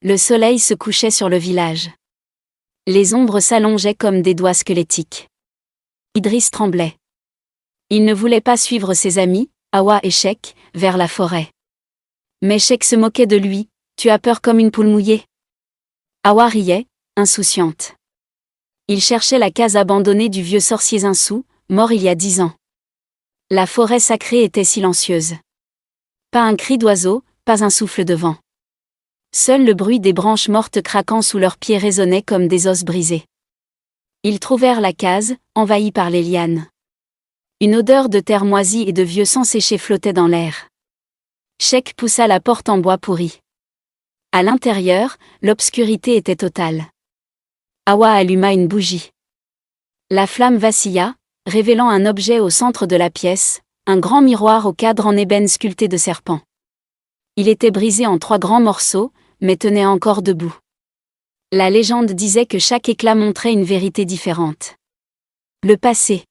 Le soleil se couchait sur le village. Les ombres s'allongeaient comme des doigts squelettiques. Idriss tremblait. Il ne voulait pas suivre ses amis, Hawa et Sheikh, vers la forêt. Mais Sheikh se moquait de lui. « Tu as peur comme une poule mouillée ?» Hawa riait, insouciante. Il cherchait la case abandonnée du vieux sorcier Zinsou, mort il y a 10 ans. La forêt sacrée était silencieuse. Pas un cri d'oiseau, pas un souffle de vent. Seul le bruit des branches mortes craquant sous leurs pieds résonnait comme des os brisés. Ils trouvèrent la case, envahie par les lianes. Une odeur de terre moisie et de vieux sang séché flottait dans l'air. Sheikh poussa la porte en bois pourri. À l'intérieur, l'obscurité était totale. Hawa alluma une bougie. La flamme vacilla, révélant un objet au centre de la pièce, un grand miroir au cadre en ébène sculpté de serpents. Il était brisé en 3 grands morceaux, mais tenait encore debout. La légende disait que chaque éclat montrait une vérité différente. Le passé,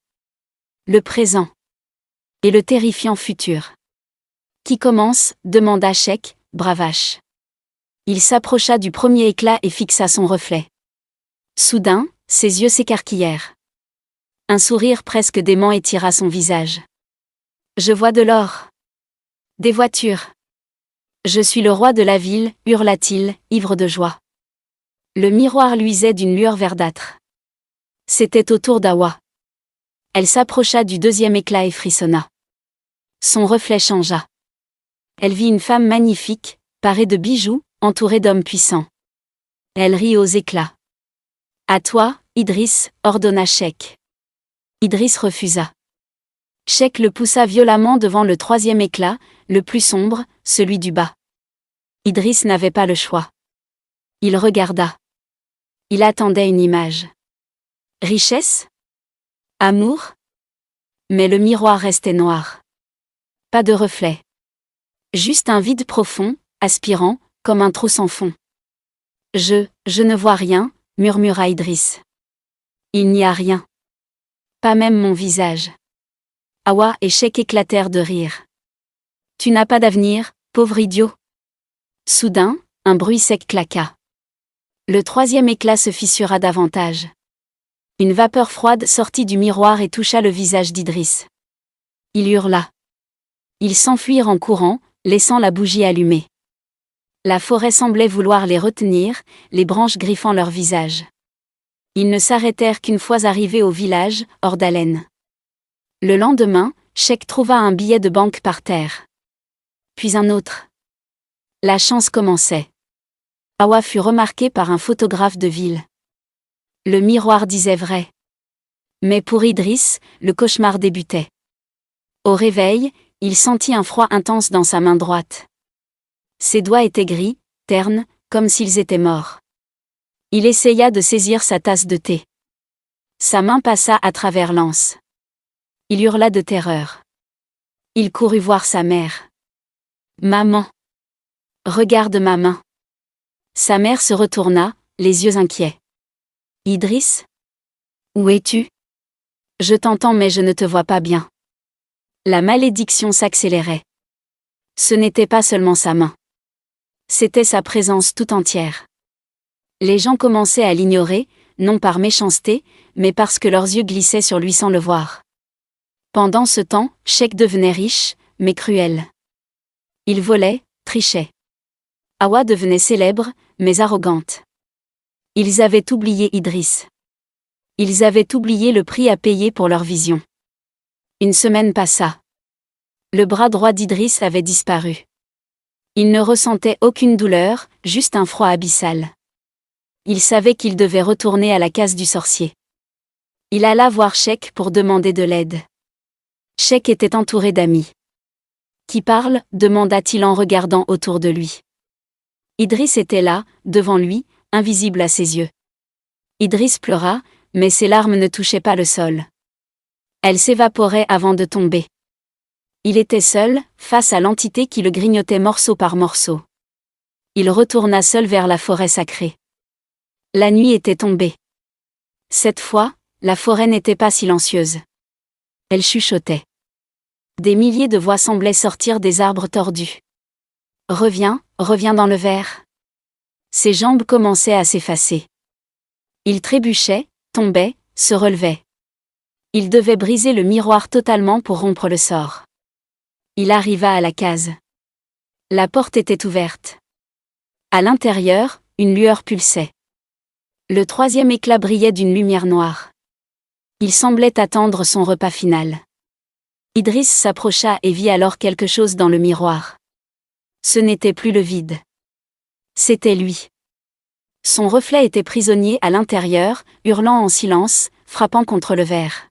le présent et le terrifiant futur. « Qui commence ?» demanda Sheikh, bravache. Il s'approcha du premier éclat et fixa son reflet. Soudain, ses yeux s'écarquillèrent. Un sourire presque dément étira son visage. « Je vois de l'or. Des voitures. Je suis le roi de la ville, hurla-t-il, ivre de joie. » Le miroir luisait d'une lueur verdâtre. C'était au tour d'Hawa. Elle s'approcha du deuxième éclat et frissonna. Son reflet changea. Elle vit une femme magnifique, parée de bijoux, entourée d'hommes puissants. Elle rit aux éclats. « À toi, Idriss » ordonna Sheikh. Idriss refusa. Sheikh le poussa violemment devant le 3e éclat, le plus sombre, celui du bas. Idriss n'avait pas le choix. Il regarda. Il attendait une image. Richesse ? Amour ? Mais le miroir restait noir. Pas de reflet. Juste un vide profond, aspirant, comme un trou sans fond. Je ne vois rien, murmura Idriss. Il n'y a rien. Pas même mon visage. Hawa et Sheikh éclatèrent de rire. Tu n'as pas d'avenir, pauvre idiot. Soudain, un bruit sec claqua. Le 3e éclat se fissura davantage. Une vapeur froide sortit du miroir et toucha le visage d'Idriss. Il hurla. Ils s'enfuirent en courant, laissant la bougie allumée. La forêt semblait vouloir les retenir, les branches griffant leur visage. Ils ne s'arrêtèrent qu'une fois arrivés au village, hors d'haleine. Le lendemain, Sheikh trouva un billet de banque par terre. Puis un autre. La chance commençait. Hawa fut remarqué par un photographe de ville. Le miroir disait vrai. Mais pour Idriss, le cauchemar débutait. Au réveil, il sentit un froid intense dans sa main droite. Ses doigts étaient gris, ternes, comme s'ils étaient morts. Il essaya de saisir sa tasse de thé. Sa main passa à travers l'anse. Il hurla de terreur. Il courut voir sa mère. « Maman. Regarde ma main. » Sa mère se retourna, les yeux inquiets. « Idriss ? Où es-tu ? Je t'entends mais je ne te vois pas bien. » La malédiction s'accélérait. Ce n'était pas seulement sa main. C'était sa présence tout entière. Les gens commençaient à l'ignorer, non par méchanceté, mais parce que leurs yeux glissaient sur lui sans le voir. Pendant ce temps, Sheikh devenait riche, mais cruel. Il volait, trichait. Hawa devenait célèbre, mais arrogante. Ils avaient oublié Idriss. Ils avaient oublié le prix à payer pour leur vision. Une semaine passa. Le bras droit d'Idriss avait disparu. Il ne ressentait aucune douleur, juste un froid abyssal. Il savait qu'il devait retourner à la case du sorcier. Il alla voir Sheikh pour demander de l'aide. Sheikh était entouré d'amis. « Qui parle ?» demanda-t-il en regardant autour de lui. Idriss était là, devant lui, invisible à ses yeux. Idriss pleura, mais ses larmes ne touchaient pas le sol. Elles s'évaporaient avant de tomber. Il était seul, face à l'entité qui le grignotait morceau par morceau. Il retourna seul vers la forêt sacrée. La nuit était tombée. Cette fois, la forêt n'était pas silencieuse. Elle chuchotait. Des milliers de voix semblaient sortir des arbres tordus. « Reviens, reviens dans le verre. Ses jambes commençaient à s'effacer. Il trébuchait, tombait, se relevait. Il devait briser le miroir totalement pour rompre le sort. Il arriva à la case. La porte était ouverte. À l'intérieur, une lueur pulsait. Le troisième éclat brillait d'une lumière noire. Il semblait attendre son repas final. Idriss s'approcha et vit alors quelque chose dans le miroir. Ce n'était plus le vide. C'était lui. Son reflet était prisonnier à l'intérieur, hurlant en silence, frappant contre le verre.